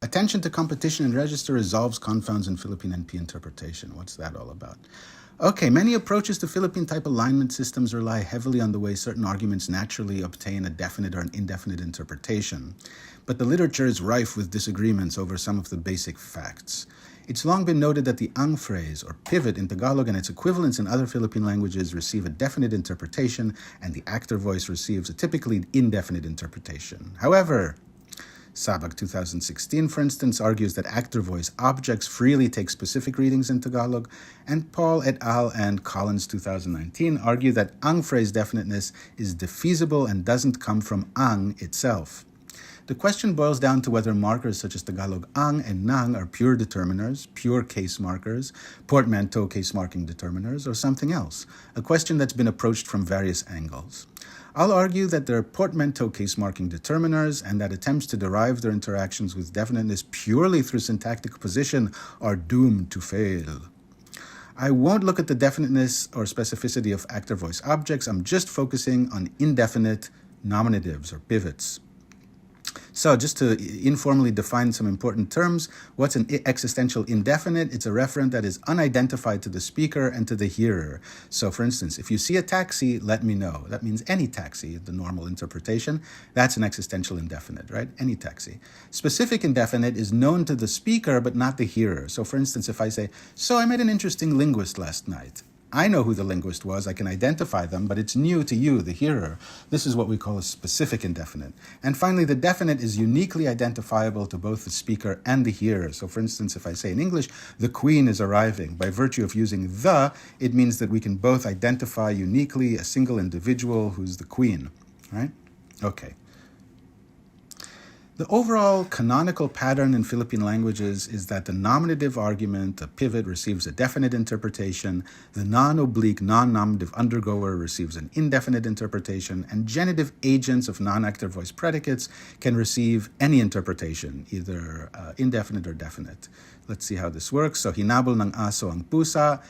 Attention to competition in register resolves confounds in Philippine NP interpretation. What's that all about? Okay, many approaches to Philippine type alignment systems rely heavily on the way certain arguments naturally obtain a definite or an indefinite interpretation. But the literature is rife with disagreements over some of the basic facts. It's long been noted that the ang phrase, or pivot in Tagalog and its equivalents in other Philippine languages receive a definite interpretation, and the actor voice receives a typically indefinite interpretation. However, Sabag 2016, for instance, argues that actor voice objects freely take specific readings in Tagalog, and Paul et al. And Collins 2019 argue that ang phrase definiteness is defeasible and doesn't come from ang itself. The question boils down to whether markers such as Tagalog ang and nang are pure determiners, pure case markers, portmanteau case marking determiners, or something else, a question that's been approached from various angles. I'll argue that they're portmanteau case marking determiners and that attempts to derive their interactions with definiteness purely through syntactic position are doomed to fail. I won't look at the definiteness or specificity of actor voice objects. I'm just focusing on indefinite nominatives or pivots. So just to informally define some important terms, what's an existential indefinite? It's a referent that is unidentified to the speaker and to the hearer. So for instance, if you see a taxi, let me know. That means any taxi, the normal interpretation. That's an existential indefinite, right? Any taxi. Specific indefinite is known to the speaker but not the hearer. So for instance, if I say, so I met an interesting linguist last night. I know who the linguist was, I can identify them, but it's new to you, the hearer. This is what we call a specific indefinite. And finally, the definite is uniquely identifiable to both the speaker and the hearer. So for instance, if I say in English, the queen is arriving, by virtue of using the, it means that we can both identify uniquely a single individual who's the queen, right? Okay. The overall canonical pattern in Philippine languages is that the nominative argument, a pivot, receives a definite interpretation, the non-oblique, non-nominative undergoer receives an indefinite interpretation, and genitive agents of non-active voice predicates can receive any interpretation, either indefinite or definite. Let's see how this works. So, hinabol ng aso ang pusa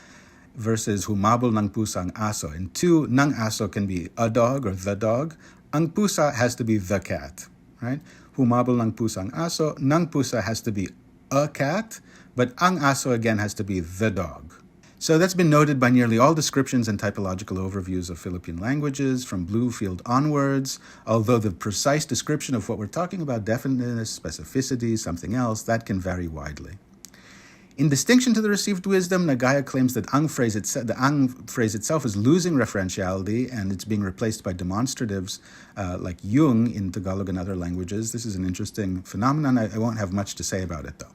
versus humabol ng pusa ang aso. And two, ng aso can be a dog or the dog. Ang pusa has to be the cat, right? Humabol ng pusa ang aso, ng pusa has to be a cat, but ang aso again has to be the dog. So that's been noted by nearly all descriptions and typological overviews of Philippine languages from Bluefield onwards, although the precise description of what we're talking about, definiteness, specificity, something else, that can vary widely. In distinction to the received wisdom, Nagaya claims that the ang phrase itself is losing referentiality and it's being replaced by demonstratives like yung in Tagalog and other languages. This is an interesting phenomenon. I won't have much to say about it though.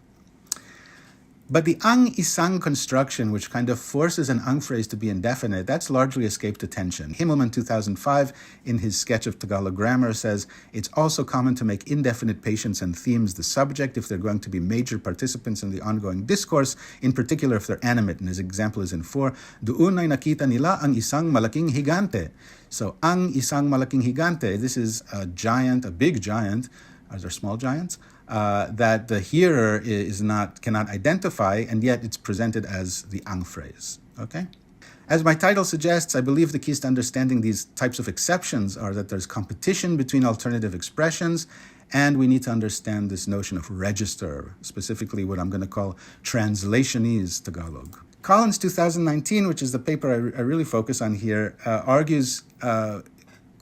But the ang isang construction, which kind of forces an ang phrase to be indefinite, that's largely escaped attention. Himmelman 2005, in his sketch of Tagalog grammar, says, it's also common to make indefinite patients and themes the subject if they're going to be major participants in the ongoing discourse, in particular if they're animate. And his example is in 4, Doon ay nakita nila ang isang malaking higante. So, ang isang malaking higante, this is a giant, a big giant. Are there small giants? That the hearer cannot identify, and yet it's presented as the ang phrase. Okay? As my title suggests, I believe the keys to understanding these types of exceptions are that there's competition between alternative expressions, and we need to understand this notion of register, specifically what I'm going to call translationese Tagalog. Collins 2019, which is the paper I really focus on here, argues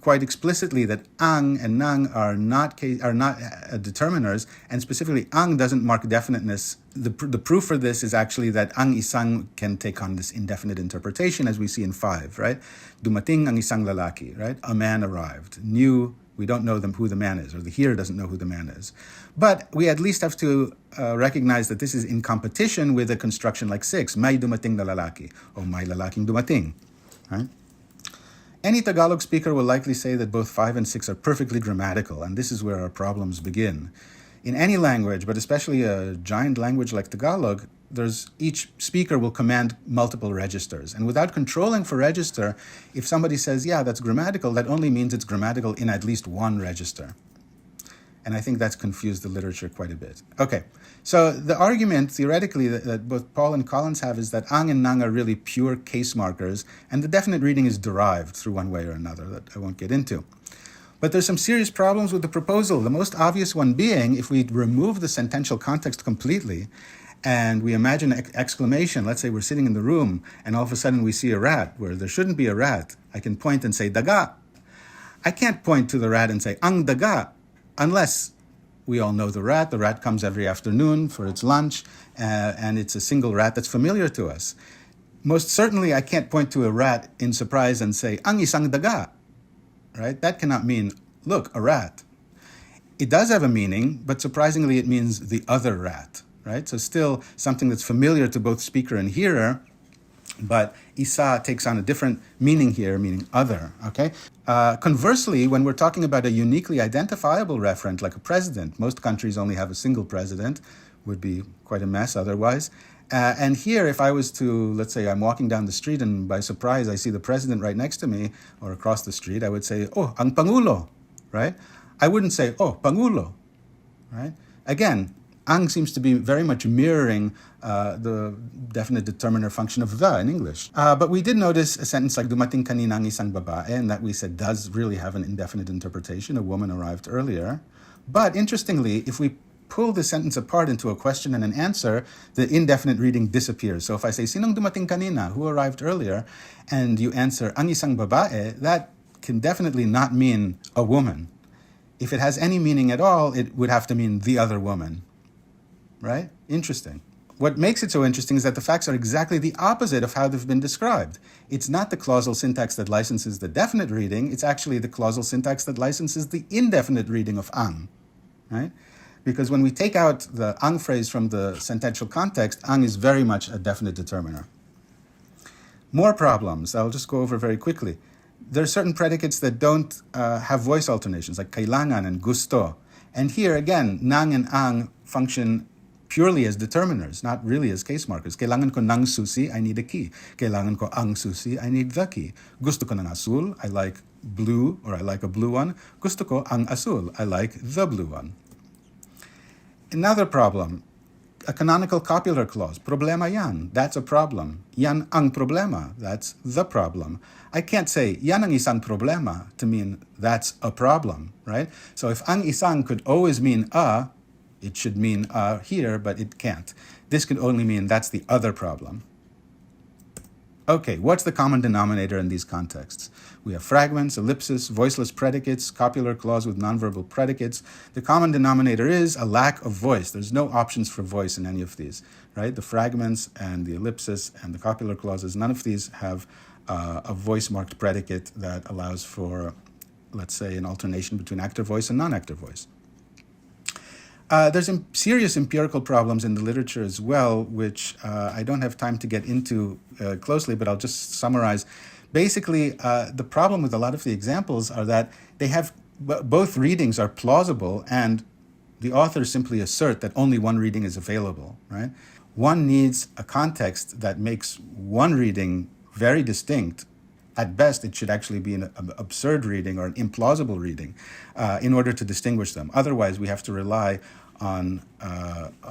quite explicitly that ang and nang are not determiners, and specifically ang doesn't mark definiteness. The proof for this is actually that ang isang can take on this indefinite interpretation, as we see in 5, right? Dumating ang isang lalaki, right? A man arrived. New, we don't know who the man is, or the hearer doesn't know who the man is. But we at least have to recognize that this is in competition with a construction like 6, may dumating na lalaki, or may lalaking dumating, right? Any Tagalog speaker will likely say that both 5 and 6 are perfectly grammatical, and this is where our problems begin. In any language, but especially a giant language like Tagalog, each speaker will command multiple registers. And without controlling for register, if somebody says, yeah, that's grammatical, that only means it's grammatical in at least one register. And I think that's confused the literature quite a bit. Okay, so the argument, theoretically, that both Paul and Collins have is that ang and nang are really pure case markers, and the definite reading is derived through one way or another that I won't get into. But there's some serious problems with the proposal. The most obvious one being, if we remove the sentential context completely, and we imagine an exclamation, let's say we're sitting in the room, and all of a sudden we see a rat where there shouldn't be a rat. I can point and say, daga. I can't point to the rat and say, ang daga, unless we all know the rat. The rat comes every afternoon for its lunch, and it's a single rat that's familiar to us. Most certainly, I can't point to a rat in surprise and say, ang isang daga. Right? That cannot mean, look, a rat. It does have a meaning, but surprisingly, it means the other rat. Right? So still something that's familiar to both speaker and hearer, but isa takes on a different meaning here, meaning other. Okay. Conversely, when we're talking about a uniquely identifiable referent, like a president, most countries only have a single president, would be quite a mess otherwise. And here, if I was to, let's say I'm walking down the street and by surprise I see the president right next to me or across the street, I would say, oh, ang Pangulo, right? I wouldn't say, oh, Pangulo, right? Again, ang seems to be very much mirroring the definite determiner function of the in English. But we did notice a sentence like dumating kanina ang isang babae, and that we said does really have an indefinite interpretation. A woman arrived earlier. But interestingly, if we pull the sentence apart into a question and an answer, the indefinite reading disappears. So if I say, sinong dumating kanina, who arrived earlier, and you answer, ang isang babae, that can definitely not mean a woman. If it has any meaning at all, it would have to mean the other woman. Right? Interesting. What makes it so interesting is that the facts are exactly the opposite of how they've been described. It's not the clausal syntax that licenses the definite reading, it's actually the clausal syntax that licenses the indefinite reading of ang. Right? Because when we take out the ang phrase from the sentential context, ang is very much a definite determiner. More problems, I'll just go over very quickly. There are certain predicates that don't have voice alternations, like kailangan and gusto. And here, again, nang and ang function purely as determiners, not really as case markers. Kailangan ko ng susi, I need a key. Kailangan ko ang susi, I need the key. Gusto ko ng azul, I like blue, or I like a blue one. Gusto ko ang azul, I like the blue one. Another problem, a canonical copular clause. Problema yan, that's a problem. Yan ang problema, that's the problem. I can't say yan ang isang problema to mean that's a problem, right? So if ang isang could always mean a, it should mean here, but it can't. This could only mean that's the other problem. Okay, what's the common denominator in these contexts? We have fragments, ellipsis, voiceless predicates, copular clause with nonverbal predicates. The common denominator is a lack of voice. There's no options for voice in any of these, right? The fragments and the ellipsis and the copular clauses, none of these have a voice-marked predicate that allows for, let's say, an alternation between active voice and non-active voice. There's serious empirical problems in the literature as well, which I don't have time to get into closely, but I'll just summarize. Basically, the problem with a lot of the examples are that they have both readings are plausible, and the authors simply assert that only one reading is available, right? One needs a context that makes one reading very distinct. At best, it should actually be an absurd reading or an implausible reading in order to distinguish them. Otherwise, we have to rely on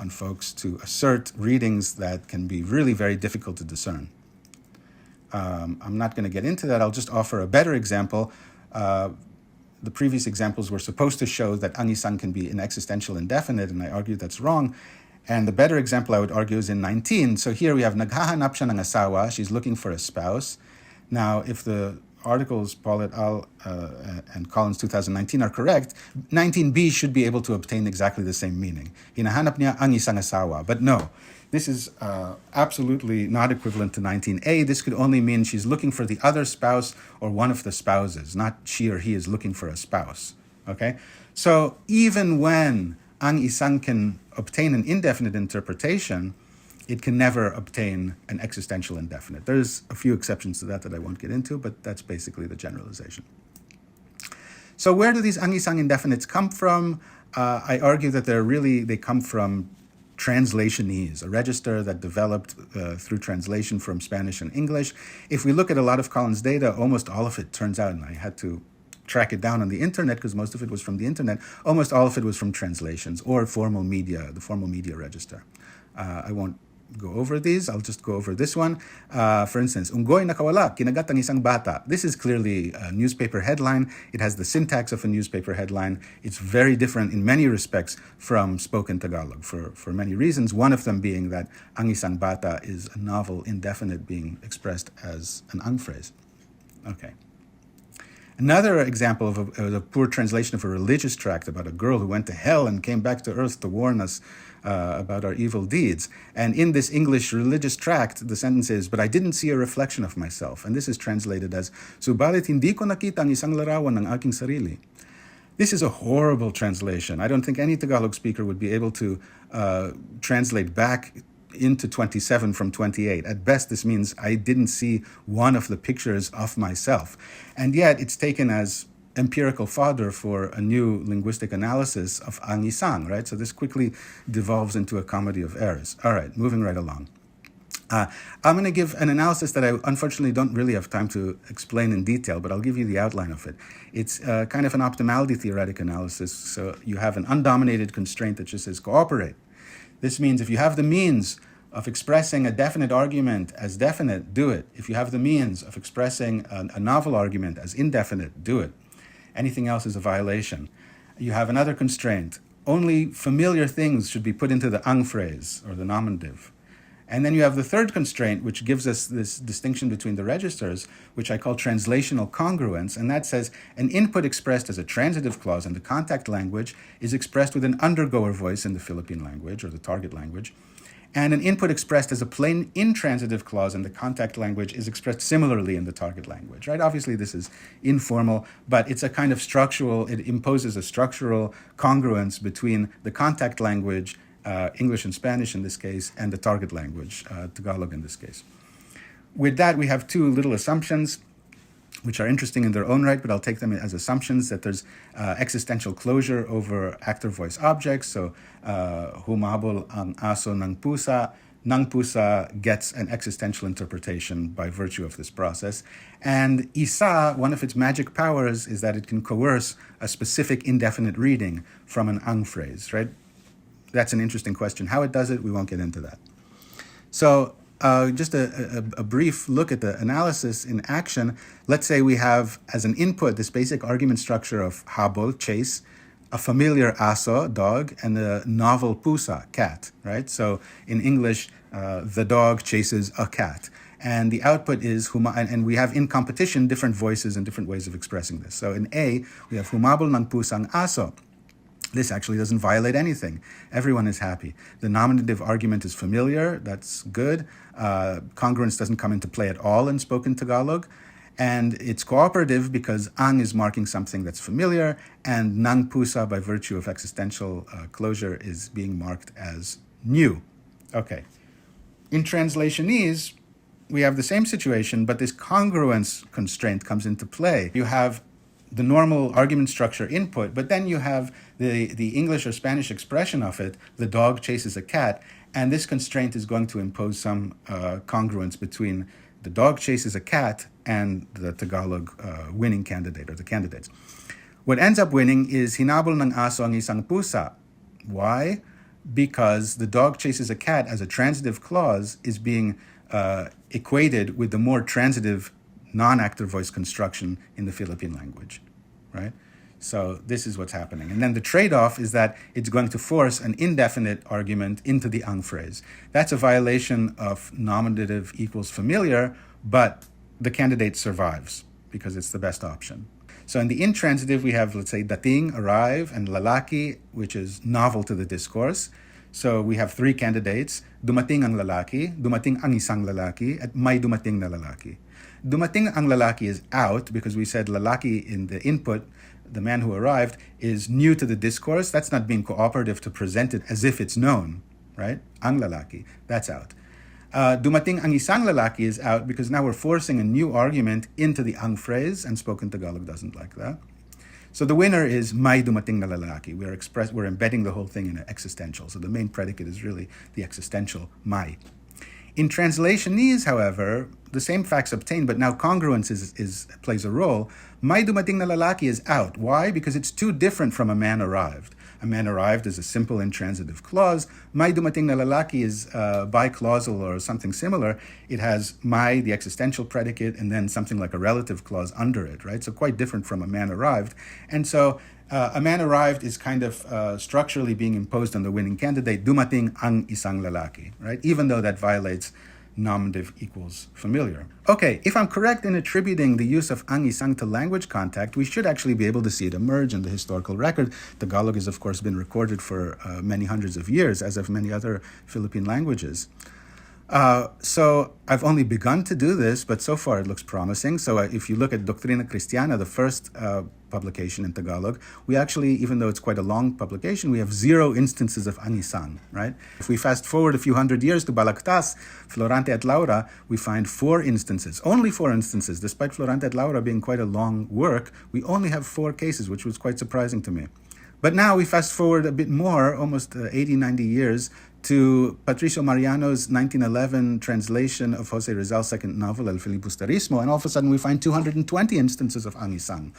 folks to assert readings that can be really very difficult to discern. I'm not going to get into that. I'll just offer a better example. The previous examples were supposed to show that ang isang can be an existential indefinite, and I argue that's wrong. And the better example, I would argue, is in 19. So here we have naghahanap siya ng asawa. She's looking for a spouse. Now, if the articles Paul et al. And Collins 2019 are correct, 19b should be able to obtain exactly the same meaning. Hinahanap niya ang isang asawa. But no, this is absolutely not equivalent to 19a. This could only mean she's looking for the other spouse or one of the spouses, not she or he is looking for a spouse. Okay? So even when ang isang can obtain an indefinite interpretation, it can never obtain an existential indefinite. There's a few exceptions to that I won't get into, but that's basically the generalization. So where do these ang isang indefinites come from? I argue that they come from translationese, a register that developed through translation from Spanish and English. If we look at a lot of Collins' data, almost all of it turns out, and I had to track it down on the internet because most of it was from the internet, almost all of it was from translations or formal media, the formal media register. I won't go over these. I'll just go over this one. For instance, unggoy nakawala, kinagat ang isang bata. This is clearly a newspaper headline. It has the syntax of a newspaper headline. It's very different in many respects from spoken Tagalog for many reasons, one of them being that ang isang bata is a novel indefinite being expressed as an ang phrase. Okay. Another example of a poor translation of a religious tract about a girl who went to hell and came back to earth to warn us about our evil deeds. And in this English religious tract, the sentence is, "But I didn't see a reflection of myself." And this is translated as, "Subalit hindi ko nakita ang isang larawan ng aking sarili." This is a horrible translation. I don't think any Tagalog speaker would be able to translate back into 27 from 28. At best, this means I didn't see one of the pictures of myself. And yet, it's taken as empirical fodder for a new linguistic analysis of ang isang, right? So this quickly devolves into a comedy of errors. All right, moving right along. I'm going to give an analysis that I unfortunately don't really have time to explain in detail, but I'll give you the outline of it. It's kind of an optimality theoretic analysis. So you have an undominated constraint that just says cooperate. This means if you have the means of expressing a definite argument as definite, do it. If you have the means of expressing a novel argument as indefinite, do it. Anything else is a violation. You have another constraint. Only familiar things should be put into the ang phrase, or the nominative. And then you have the third constraint, which gives us this distinction between the registers, which I call translational congruence, and that says an input expressed as a transitive clause in the contact language is expressed with an undergoer voice in the Philippine language, or the target language, and an input expressed as a plain intransitive clause in the contact language is expressed similarly in the target language, right? Obviously, this is informal, but it's a kind of structural, it imposes a structural congruence between the contact language, English and Spanish in this case, and the target language, Tagalog in this case. With that, we have two little assumptions, which are interesting in their own right, but I'll take them as assumptions that there's existential closure over actor voice objects. So, humabol ang aso ng pusa gets an existential interpretation by virtue of this process. And isa, one of its magic powers is that it can coerce a specific indefinite reading from an ang phrase, right? That's an interesting question. How it does it, we won't get into that. So just a brief look at the analysis in action. Let's say we have as an input this basic argument structure of habol, chase, a familiar aso, dog, and a novel pusa, cat, right? So in English, the dog chases a cat. And the output is, and we have in competition different voices and different ways of expressing this. So in A, we have humabol ng pusang aso. This actually doesn't violate anything. Everyone is happy. The nominative argument is familiar. That's good. Congruence doesn't come into play at all in spoken Tagalog. And it's cooperative because ang is marking something that's familiar, and nang pusa, by virtue of existential closure, is being marked as new. Okay. In translationese, we have the same situation, but this congruence constraint comes into play. You have the normal argument structure input, but then you have the English or Spanish expression of it, the dog chases a cat, and this constraint is going to impose some congruence between the dog chases a cat and the Tagalog winning candidate, or the candidates. What ends up winning is hinabol ng aso ang isang pusa. Why? Because the dog chases a cat as a transitive clause is being equated with the more transitive non-actor voice construction in the Philippine language, right? So this is what's happening. And then the trade-off is that it's going to force an indefinite argument into the ang phrase. That's a violation of nominative equals familiar, but the candidate survives because it's the best option. So in the intransitive, we have, let's say, dating, arrive, and lalaki, which is novel to the discourse. So we have three candidates, dumating ang lalaki, dumating ang isang lalaki, at may dumating na lalaki. Dumating ang lalaki is out because we said lalaki in the input, the man who arrived, is new to the discourse. That's not being cooperative to present it as if it's known, right? Ang lalaki, that's out. Dumating ang isang lalaki is out because now we're forcing a new argument into the ang phrase, and spoken Tagalog doesn't like that. So the winner is may dumating na lalaki. We're embedding the whole thing in an existential. So the main predicate is really the existential may. In translationese, however, the same facts obtain, but now congruence plays a role. May dumating na lalaki is out. Why? Because it's too different from a man arrived. A man arrived is a simple intransitive clause. May dumating na lalaki is biclausal or something similar. It has may, the existential predicate, and then something like a relative clause under it, right? So quite different from a man arrived. And so a man arrived is kind of structurally being imposed on the winning candidate, dumating ang isang lalaki, right? Even though that violates nominative equals familiar. Okay, if I'm correct in attributing the use of ang isang to language contact, we should actually be able to see it emerge in the historical record. Tagalog has, of course, been recorded for many hundreds of years, as have many other Philippine languages. So I've only begun to do this, but so far it looks promising. So if you look at Doctrina Cristiana, the first publication in Tagalog, we actually, even though it's quite a long publication, we have 0 instances of angisang, right? If we fast forward a few hundred years to Balagtas, Florante et Laura, we find 4 instances, only 4 instances. Despite Florante et Laura being quite a long work, we only have 4 cases, which was quite surprising to me. But now we fast forward a bit more, almost 80, 90 years, to Patricio Mariano's 1911 translation of Jose Rizal's second novel, El Filibusterismo, and all of a sudden we find 220 instances of angisang.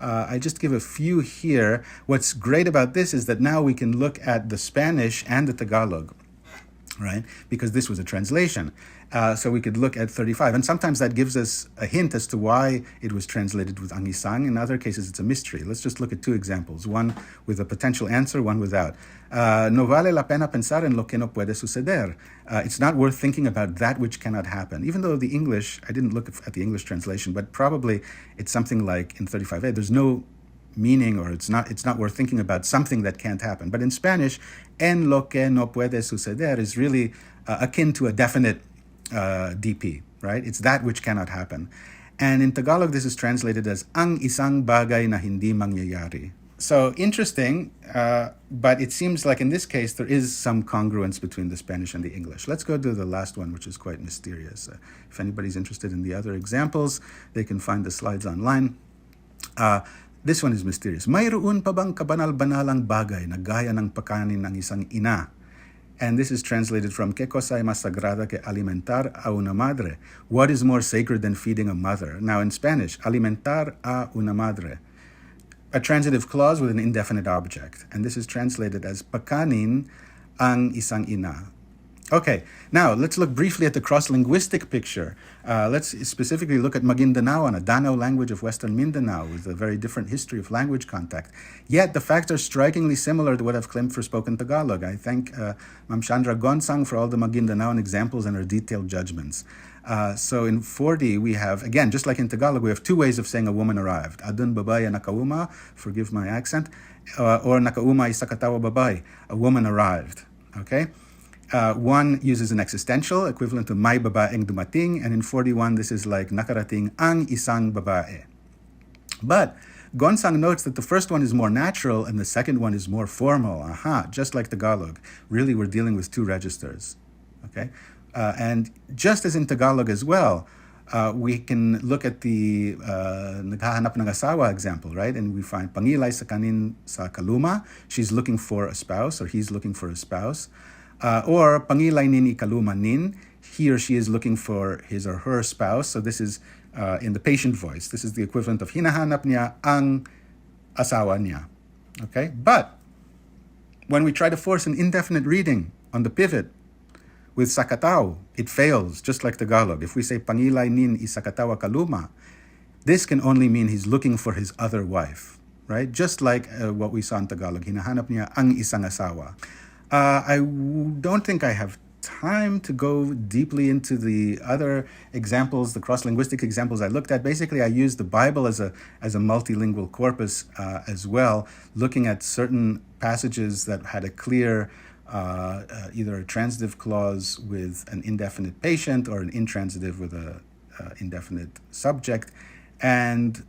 I just give a few here. What's great about this is that now we can look at the Spanish and the Tagalog, right? Because this was a translation. So we could look at 35. And sometimes that gives us a hint as to why it was translated with angisang. In other cases, it's a mystery. Let's just look at 2 examples, one with a potential answer, one without. No vale la pena pensar en lo que no puede suceder. It's not worth thinking about that which cannot happen. Even though the English, I didn't look at the English translation, but probably it's something like in 35a, there's no meaning, or it's not worth thinking about something that can't happen. But in Spanish, en lo que no puede suceder is really akin to a definite DP, right? It's that which cannot happen. And in Tagalog, this is translated as ang isang bagay na hindi mangyayari. So interesting, but it seems like in this case, there is some congruence between the Spanish and the English. Let's go to the last one, which is quite mysterious. If anybody's interested in the other examples, they can find the slides online. This one is mysterious. Mayroon pa bang kabanal-banalang bagay na gaya ng pagkain ng isang ina? And this is translated from ¿Qué cosa es más sagrada que alimentar a una madre? What is more sacred than feeding a mother? Now in Spanish, alimentar a una madre. A transitive clause with an indefinite object. And this is translated as pakanin ang isang ina. Okay, now let's look briefly at the cross-linguistic picture. Let's specifically look at Maguindanaoan, a Danao language of Western Mindanao with a very different history of language contact. Yet the facts are strikingly similar to what I've claimed for spoken Tagalog. I thank Ma'am Chandra Gonsang for all the Maguindanaoan examples and her detailed judgments. So in 40, we have, again, just like in Tagalog, we have 2 ways of saying a woman arrived. Adun babay nakauma, forgive my accent, or nakauma isakatawa babay, a woman arrived, okay? One uses an existential, equivalent to may babaeng dumating, and in 41, this is like nakarating ang isang babae. But Gonsang notes that the first one is more natural and the second one is more formal. Aha, just like Tagalog. Really, we're dealing with 2 registers, okay? And just as in Tagalog as well, we can look at the naghahanap ng asawa example, right? And we find pangilay sa kanin sa kaluma. She's looking for a spouse, or he's looking for a spouse. Or pangilay nin ikaluma nin, he or she is looking for his or her spouse. So this is in the patient voice. This is the equivalent of hinahanap niya ang asawa niya. Okay? But when we try to force an indefinite reading on the pivot with sakataw, it fails, just like Tagalog. If we say pangilay nin isakatawa kaluma, this can only mean he's looking for his other wife, right? Just like what we saw in Tagalog, hinahanap niya ang isang asawa. I don't think I have time to go deeply into the other examples, the cross-linguistic examples I looked at. Basically, I used the Bible as a multilingual corpus as well, looking at certain passages that had a clear either a transitive clause with an indefinite patient or an intransitive with a indefinite subject. And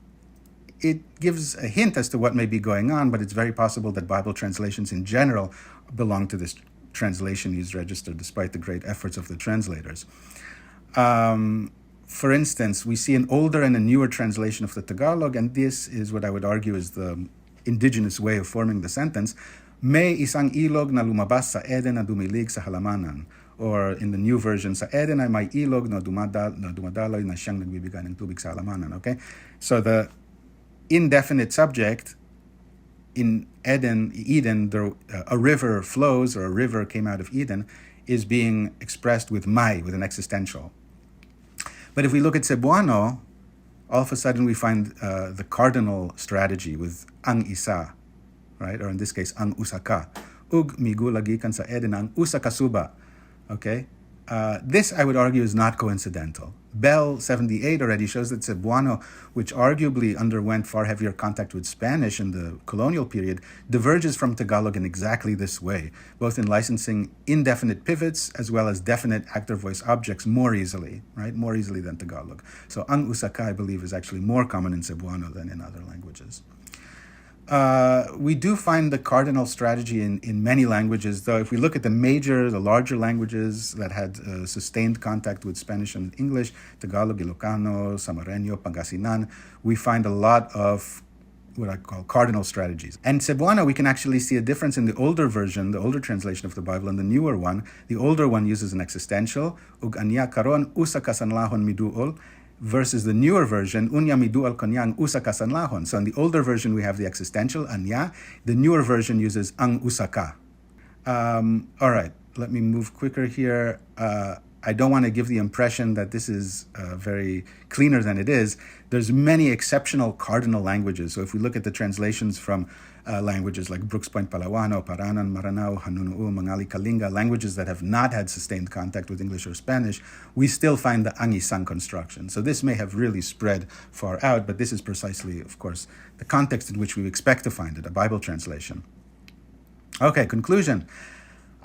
it gives a hint as to what may be going on, but it's very possible that Bible translations in general belong to this translation use register, despite the great efforts of the translators. For instance, we see an older and a newer translation of the Tagalog, and this is what I would argue is the indigenous way of forming the sentence. May isang ilog na lumabas sa Eden na dumilig sa halamanan. Or in the new version, sa Eden ay may ilog na dumadaloy na siyang nagbibigay ng tubig sa halamanan. Okay? So the indefinite subject in Eden, a river flows, or a river came out of Eden, is being expressed with mai, with an existential. But if we look at Cebuano, all of a sudden we find the cardinal strategy with ang isa, right? Or in this case, ang usaka. Ug migulagikan sa Eden ang usaka suba. Okay? This, I would argue, is not coincidental. Bell 78 already shows that Cebuano, which arguably underwent far heavier contact with Spanish in the colonial period, diverges from Tagalog in exactly this way, both in licensing indefinite pivots as well as definite active voice objects more easily, right? More easily than Tagalog. So ang usaka, I believe, is actually more common in Cebuano than in other languages. We do find the cardinal strategy in many languages, though if we look at the larger languages that had sustained contact with Spanish and English, Tagalog, Ilocano, Samareño, Pangasinan, we find a lot of what I call cardinal strategies. And Cebuano, we can actually see a difference in the older version, the older translation of the Bible, and the newer one. The older one uses an existential, ug anya karon usa ka sanlahon miduol, versus the newer version, unya midual kanyang usa ka sanlahon. So in the older version, we have the existential, anya. The newer version uses ang usaka. All right, let me move quicker here. I don't want to give the impression that this is very cleaner than it is. There's many exceptional cardinal languages. So if we look at the translations from languages like Brooks Point Palawano, Paranan, Maranao, Hanunuu, Mangali, Kalinga, languages that have not had sustained contact with English or Spanish, we still find the ang-isang construction. So this may have really spread far out, but this is precisely, of course, the context in which we expect to find it, a Bible translation. Okay, conclusion.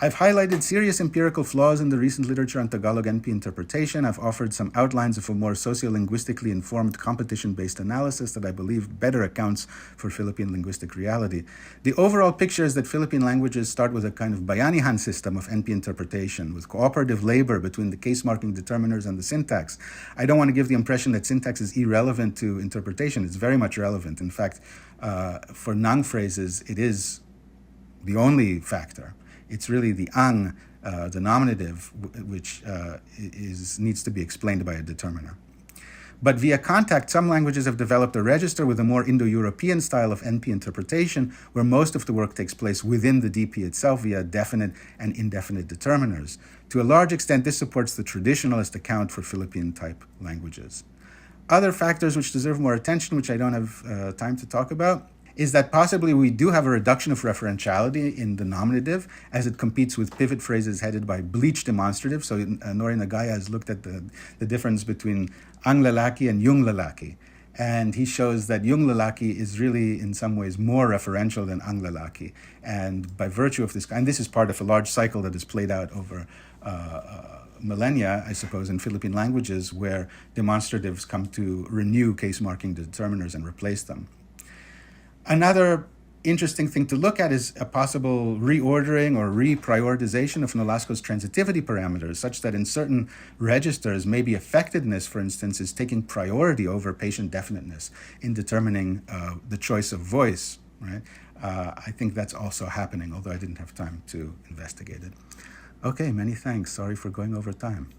I've highlighted serious empirical flaws in the recent literature on Tagalog NP interpretation. I've offered some outlines of a more sociolinguistically informed competition-based analysis that I believe better accounts for Philippine linguistic reality. The overall picture is that Philippine languages start with a kind of bayanihan system of NP interpretation, with cooperative labor between the case-marking determiners and the syntax. I don't want to give the impression that syntax is irrelevant to interpretation. It's very much relevant. In fact, for noun phrases, it is the only factor. It's really the ang, the nominative, which needs to be explained by a determiner. But via contact, some languages have developed a register with a more Indo-European style of NP interpretation, where most of the work takes place within the DP itself via definite and indefinite determiners. To a large extent, this supports the traditionalist account for Philippine-type languages. Other factors which deserve more attention, which I don't have time to talk about, is that possibly we do have a reduction of referentiality in the nominative as it competes with pivot phrases headed by bleach demonstrative. So Nori Nagaya has looked at the difference between ang lalaki and yung lalaki. And he shows that yung lalaki is really in some ways more referential than ang lalaki. And by virtue of this, and this is part of a large cycle that is played out over millennia, I suppose, in Philippine languages, where demonstratives come to renew case-marking determiners and replace them. Another interesting thing to look at is a possible reordering or reprioritization of Nolasco's transitivity parameters, such that in certain registers, maybe effectiveness, for instance, is taking priority over patient definiteness in determining the choice of voice, right? I think that's also happening, although I didn't have time to investigate it. Okay, many thanks. Sorry for going over time.